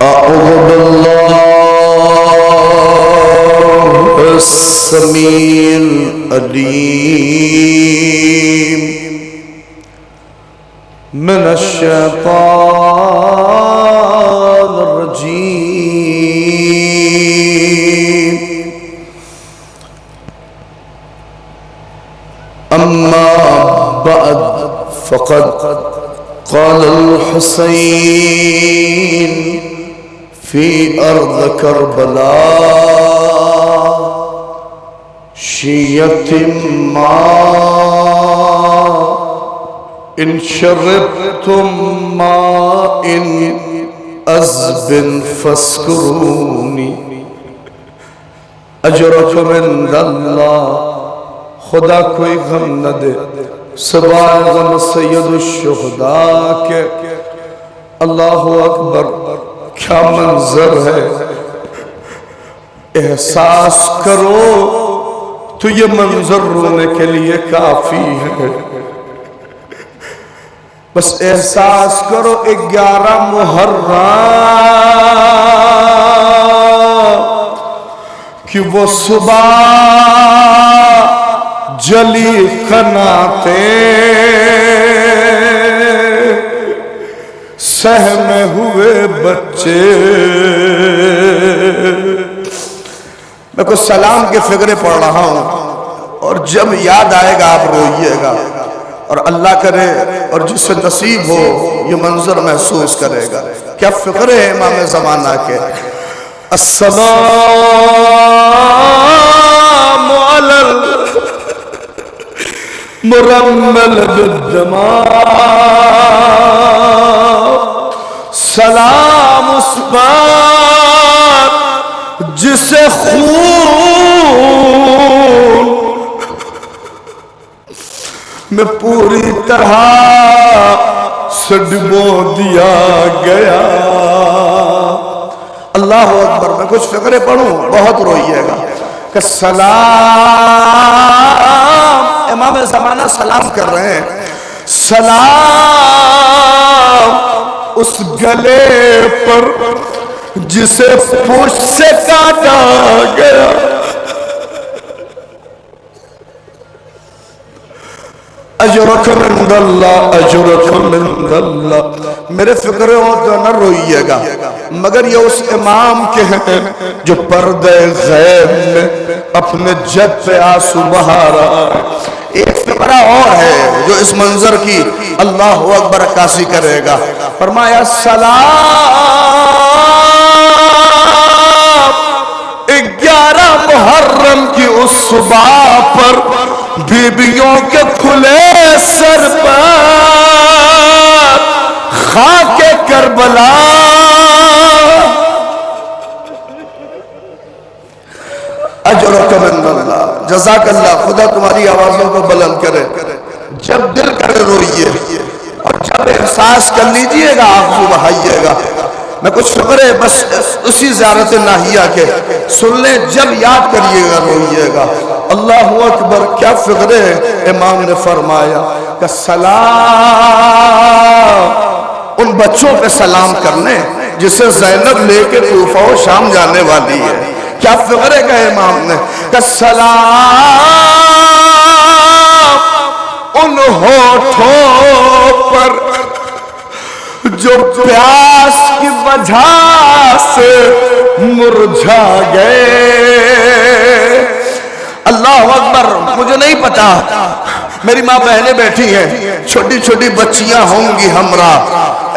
أعوذ بالله السميع العليم من الشيطان الرجيم. أما بعد فقد قال الحسين في أرض كربلاء شية ماء إن شربتم ماء أزب فاذكروني أجركم عند الله. خدا کوئی غم نہ دے سوائے غم سید الشہداء کے. اللہ اکبر، کیا منظر ہے. احساس کرو تو یہ منظر رونے کے لیے کافی ہے. بس احساس کرو 11 محرم کہ وہ صبح جلی قناتیں سہمے ہوئے بچے. میں کچھ سلام کے فقرے پڑھ رہا ہوں اور جب یاد آئے گا آپ روئیے گا، اور اللہ کرے اور جس سے نصیب ہو یہ منظر محسوس کرے گا. کیا فقرے ہیں امام زمانہ کے. السلام علی مرمل بالجمال، سلام اس پر جسے خون میں پوری طرح سے ڈبو دیا گیا. اللہ اکبر. میں کچھ فقرے پڑھوں، بہت روئیے گا. کہ سلام، امام زمانہ سلام کر رہے ہیں. سلام اس گلے پر جسے پوچھ سے کاٹا گیا. اجرکم عند اللہ، اجرکم عند اللہ. میرے فقرے ہوں تو نہ روئیے گا، مگر یہ اس امام کے ہیں جو پردے غیب میں اپنے جد پہ آنسو بہا رہا ہے. ایک فقرہ اور ہے جو اس منظر کی اللہ اکبر عکاسی کرے گا. فرمایا سلام 11 محرم کی اس صبح پر بیبیوں کے کھلے سر پر خاک کربلا. اجرکم عند اللہ. جزاک اللہ. خدا تمہاری آوازوں کو بلند کرے. جب دل کرے روئیے اور جب احساس کر لیجئے گا آنسو بہائیے گا. میں کچھ فقرے بس اسی زیارت ناہیہ کے سن لیں، جب یاد کریے گا روئیے گا. اللہ اکبر. کیا فقرے امام نے فرمایا کہ سلام ان بچوں پہ سلام کرنے جسے زینب لے کے کوفہ و شام جانے والی ہے. کیا فقرے کا امام نے کہ سلام ان ہونٹوں پر جو پیاس کی وجہ سے مرجھا گئے. اللہ اکبر. مجھے نہیں پتا، میری ماں بہنیں بیٹھی ہیں، چھوٹی چھوٹی بچیاں ہوں گی ہمراہ.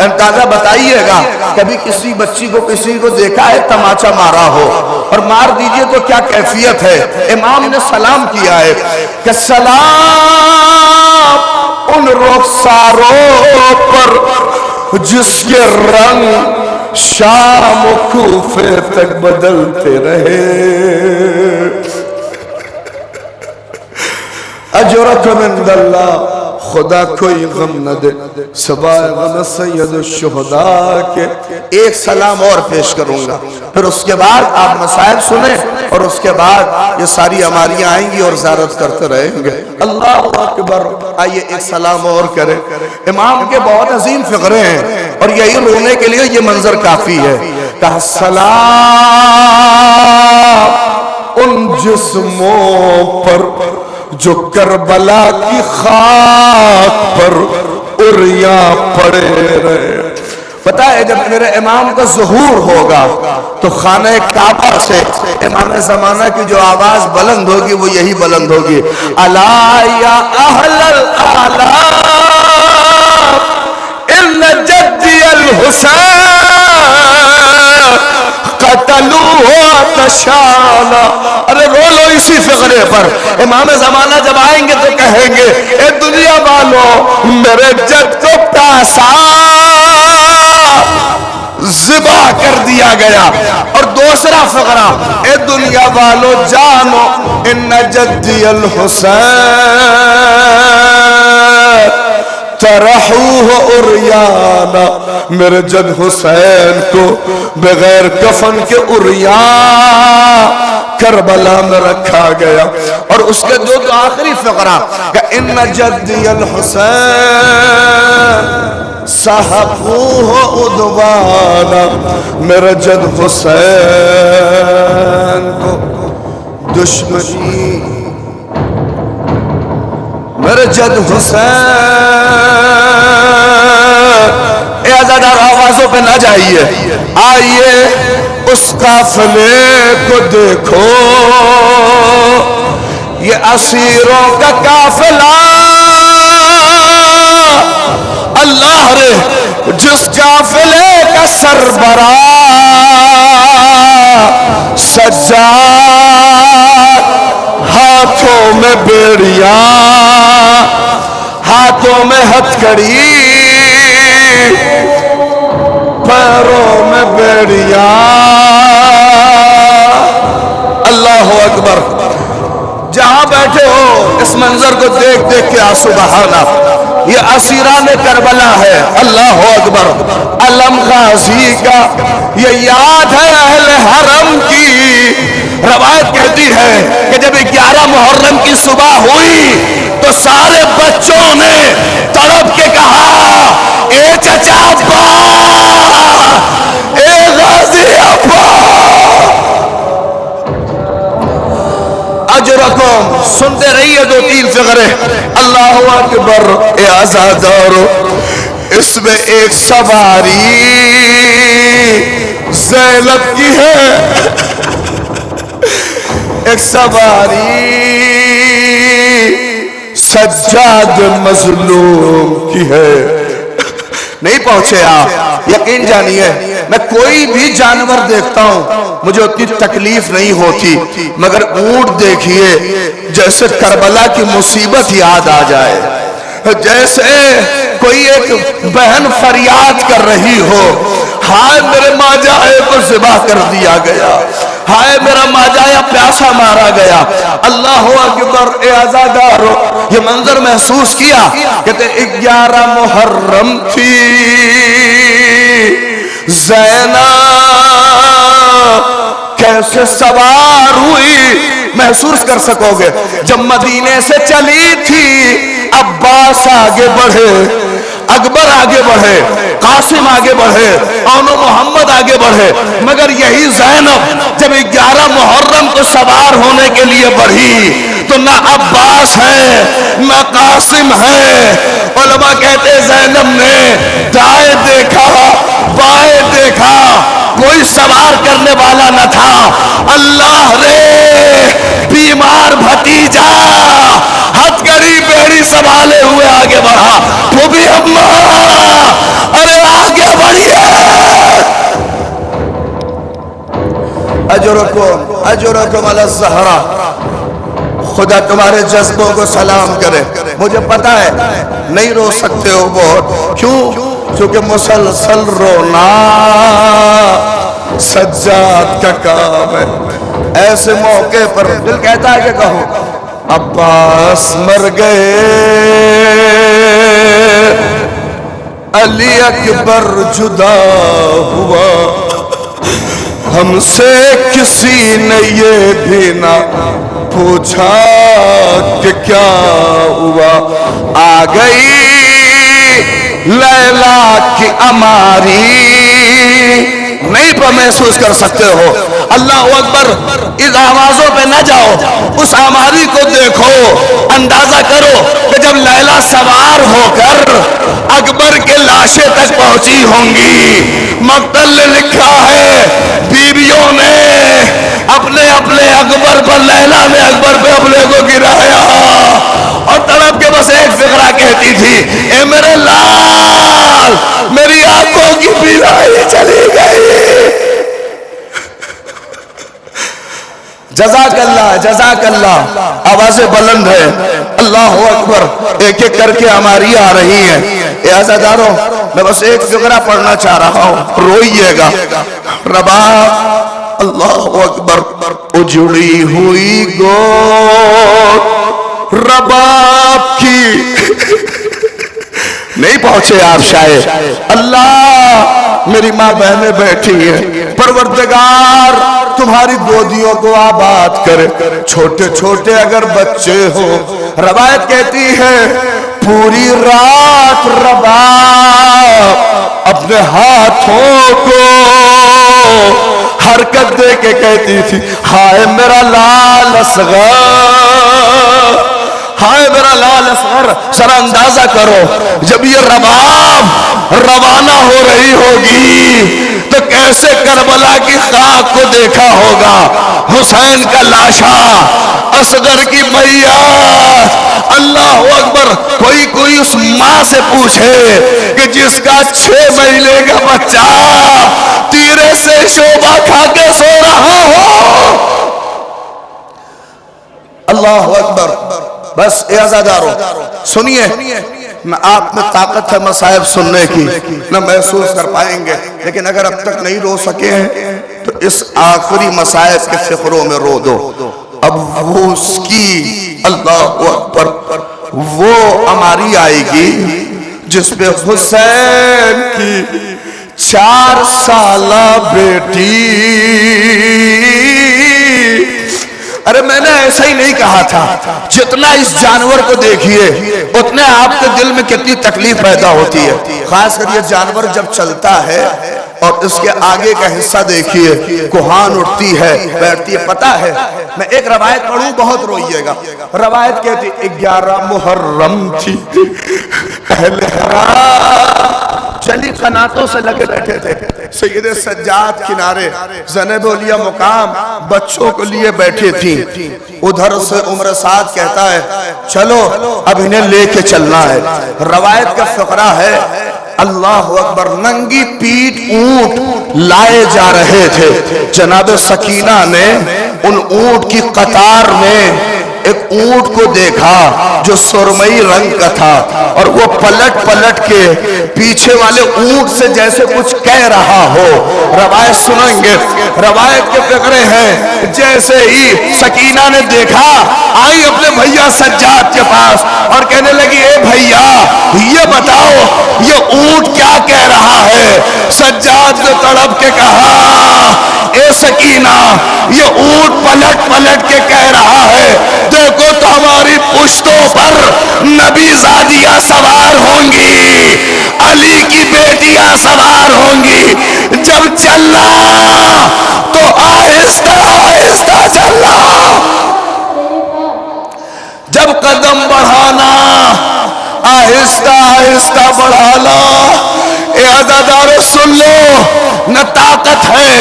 اندازہ بتائیے گا کبھی کسی بچی کو کسی کو دیکھا ہے تماچا مارا ہو، اور مار دیجئے تو کیا کیفیت ہے. امام نے سلام کیا ہے کہ سلام ان رخساروں پر جس کے رنگ شام و کوفے تک بدلتے رہے. اجرکم عند اللہ. خدا کوئی غم نہ دے سوائے غم سید الشہداء کے. ایک سلام اور پیش کروں گا، پھر اس کے بعد آپ مسائل سنیں اور اس کے بعد یہ ساری عماریاں آئیں گی اور زیارت کرتے رہیں گے. اللہ اکبر. آئیے ایک سلام اور کریں. امام کے بہت عظیم فقرے ہیں اور یہی رونے کے لیے یہ منظر کافی ہے. کہا سلام ان جسموں پر جو کربلا کی خاک پر عریاں پڑے رہے. پتا ہے جب میرے امام کا ظہور ہوگا تو خانہ کعبہ سے امام زمانہ کی جو آواز بلند ہوگی وہ یہی بلند ہوگی. الا یا اہل الاعلام ان جدی الحسین قتلوه تشانا. ارے رو لو اسی فقرے پر. امام زمانہ جب آئیں گے تو کہیں گے اے دنیا والو میرے جد کو پیاسا ذبح کر دیا گیا. اور دوسرا فقرہ اے دنیا والو جانو ان جدی الحسین ترحوہ عریانا. میرے جد حسین کو بغیر کفن کے عریان کربلا میں رکھا گیا. اور اس کے دو آخری فقرہ کہ ان جدی الحسین سحقوہ عدوانا. میرے جد حسین کو دشمنی میرے جد حسین. اے عزادار آوازوں پہ نہ جائیے, آئیے اس قافلے کو دیکھو یہ اسیروں کا قافلہ. اللہ رے جس قافلے کا سربراہ سجاد ہاتھوں میں بیڑیاں ہاتھوں میں ہتھکڑی پیروں میں بیڑیاں. اللہ اکبر. جہاں بیٹھے ہو اس منظر کو دیکھ دیکھ کے آنسو بہانا. یہ اسیران کربلا ہے. اللہ اکبر. علم غازی کا یہ یاد ہے اہل حرم کی. روایت کہتی ہے کہ جب 11 محرم کی صبح ہوئی تو سارے بچوں نے تڑپ کے کہا اے چچا ابا اے غازی ابا. اجرکم. سنتے رہیے دو تین فقرے. اللہ اکبر. اے عزادارو اس میں ایک سواری زینب کی ہے, ایک سواری سجاد مظلوم کی ہے. نہیں پہنچے آپ, یقین جانیے میں کوئی بھی جانور دیکھتا ہوں مجھے اتنی تکلیف نہیں ہوتی, مگر اونٹ دیکھیے جیسے کربلا کی مصیبت یاد آ جائے, جیسے کوئی ایک بہن فریاد کر رہی ہو ہائے میرے ماں جائے کو ذبح کر دیا گیا, ہائے میرا ماجایا پیاسا مارا گیا. اللہ اکبر. اے عزادارو یہ منظر محسوس کیا کہتے 11 محرم تھی زینب کیسے سوار ہوئی محسوس کر سکو گے. جب مدینے سے چلی تھی عباس آگے بڑھے, اکبر آگے بڑھے, قاسم آگے بڑھے, اونو محمد آگے بڑھے, مگر یہی زینب جب 11 محرم کو سوار ہونے کے لیے بڑھی تو نہ عباس ہے نہ قاسم ہے. علماء کہتے زینب نے دائیں دیکھا بائیں دیکھا کوئی سوار کرنے والا نہ تھا. اللہ رے بیمار بھتیجا ہتھکڑی بیڑی سنبھالے ہوئے آگے بڑھا. وہ بھی اماں ارے آگے بڑھیے. اجرکم علی الزہرا. خدا تمہارے جذبوں کو سلام کرے. مجھے پتا ہے نہیں رو سکتے ہو بہت. کیوں؟ کیونکہ مسلسل رونا سجاد کا کام ہے. ایسے موقع پر دل کہتا ہے کہ کہو عباس مر گئے علی اکبر جدا ہوا, ہم سے کسی نے یہ بھی نہ پوچھا کہ کیا ہوا. آ گئی لیلا کی اماری نہیں محسوس کر سکتے ہو؟ اللہ اکبر، اس آوازوں پہ نہ جاؤ، اس آماری کو دیکھو، اندازہ کرو کہ جب لیلا سوار ہو کر اکبر کے لاشیں تک پہنچی ہوں گی، مقتل نے لکھا ہے بیویوں نے اپنے اپنے اکبر پر، لیلا نے اکبر پہ اپنے کو گرایا اور تڑپ کے بس ایک فقرہ کہتی تھی، اے میرے لال، میری آنکھوں کی بینائی چلی گئی۔ جزاک اللہ، جزاک اللہ، آوازیں بلند ہیں، اللہ اکبر، ایک ایک کر کے ہماری آ رہی ہیں۔ اے عزادارو، میں بس ایک فقرہ پڑھنا چاہ رہا ہوں، روئیے گا۔ رباب، اللہ اکبر، اجڑی ہوئی گود رباب کی نہیں پہنچے آپ شاید، اللہ میری ماں بہنیں بیٹھی ہیں، پروردگار تمہاری گودیوں کو آباد کرے، چھوٹے چھوٹے اگر بچے ہو، روایت کہتی ہے پوری رات رباب اپنے ہاتھوں کو حرکت دے کے کہتی تھی، ہائے میرا لال اصغر، ہائے میرا لال اصغر۔ سر اندازہ کرو جب یہ رباب روانہ ہو رہی ہوگی تو کیسے کربلا کی خاک کو دیکھا ہوگا، حسین کا لاشا، اصغر کی میت۔ اللہ اکبر، کوئی اس ماں سے پوچھے کہ جس کا 6 مہینے کا بچہ تیرے سے شعبہ کھا کے سو رہا ہو۔ اللہ اکبر، بس اے عزادارو سنیے، میں آپ میں طاقت ہے مصائب سننے کی، نہ محسوس کر پائیں گے، لیکن اگر اب تک نہیں رو سکے ہیں تو اس آخری مصائب کے فقروں میں رو دو۔ اب وہ اس کی، اللہ اکبر، وہ ہماری آئے گی جس پہ حسین کی 4 سالہ بیٹی، ارے میں نے ایسا ہی نہیں کہا تھا، جتنا اس جانور کو دیکھیے اتنے آپ کے دل میں کتنی تکلیف پیدا ہوتی ہے، خاص کر یہ جانور جب چلتا ہے اور اس کے آگے کا حصہ دیکھیے، کوہان اٹھتی ہے بیٹھتی ہے۔ پتہ ہے میں ایک روایت پڑھوں، بہت روئیے گا۔ روایت کہتی 11 محرم تھی، اہل حرام چلی قناتوں سے لگے بیٹھے تھے، سید سجاد کنارے، زینب علیہ مقام بچوں کو لیے بیٹھے تھی۔ ادھر سے عمر سعد کہتا ہے چلو اب انہیں لے کے چلنا ہے۔ روایت کا فقرہ ہے، اللہ اکبر، ننگی پیٹ اونٹ لائے جا رہے تھے، جناب سکینہ نے ان اونٹ کی قطار میں ایک اونٹ کو دیکھا جو سرمئی رنگ کا تھا، اور وہ پلٹ پلٹ کے پیچھے والے اونٹ سے جیسے کچھ کہہ رہا ہو۔ روایت سنیں گے، روایت کے فقرے ہیں، جیسے ہی سکینہ نے دیکھا آئی اپنے بھیا سجاد کے پاس اور کہنے لگی اے بھیا یہ بتاؤ یہ اونٹ کیا کہہ رہا ہے؟ سجاد نے تڑپ کے کہا اے سکینہ یہ اونٹ پلٹ پلٹ کے کہہ رہا ہے دیکھو تو ہماری پشتوں پر نبی زادیاں سوار ہوں گی، علی کی بیٹیاں سوار ہوں گی، جب چلنا تو آہستہ آہستہ چلنا، جب قدم بڑھانا آہستہ آہستہ بڑھانا۔ اے عزادارو سن لو، نہ طاقت ہے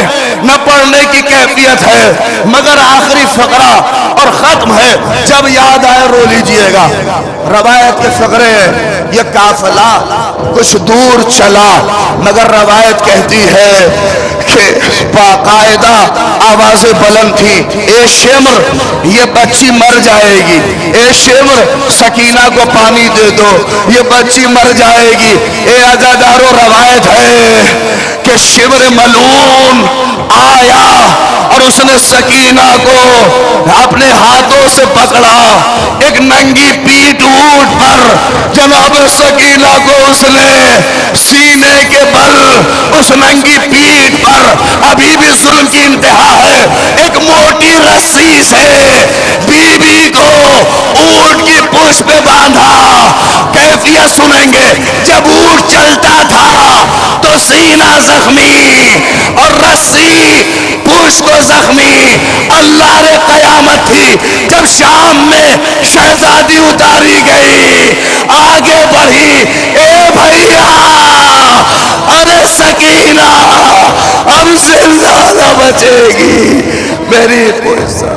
نہ پڑھنے کی کیفیت ہے، مگر آخری فقرہ اور ختم ہے، جب یاد آئے رو لیجئے گا۔ روایت کے فقرے ہیں، یہ قافلہ کچھ دور چلا مگر روایت کہتی ہے کہ باقاعدہ آوازیں بلند تھی، اے شمر یہ بچی مر جائے گی، اے شمر سکینہ کو پانی دے دو یہ بچی مر جائے گی۔ اے عزادارو روایت ہے کہ شمر ملعون آیا اور اس نے سکینہ کو اپنے ہاتھوں سے پکڑا، ایک ننگی پیٹ اونٹ پر جناب سکینہ کو اس نے سینے کے بل اس ننگی پیٹ پر، ابھی بھی ظلم کی انتہا ہے، ایک موٹی رسی سے بی بی کو اونٹ کی پشت پہ باندھا۔ کیفیت سنیں گے، جب اونٹ چلتا تھا تو سینہ زخمی اور رسی پوش کو زخمی. اللہ نے قیامت تھی جب شام میں شہزادی اتاری گئی آگے بڑھی. اے بھیا ارے سکینہ اب زندہ نہ بچے گی میری پوزا.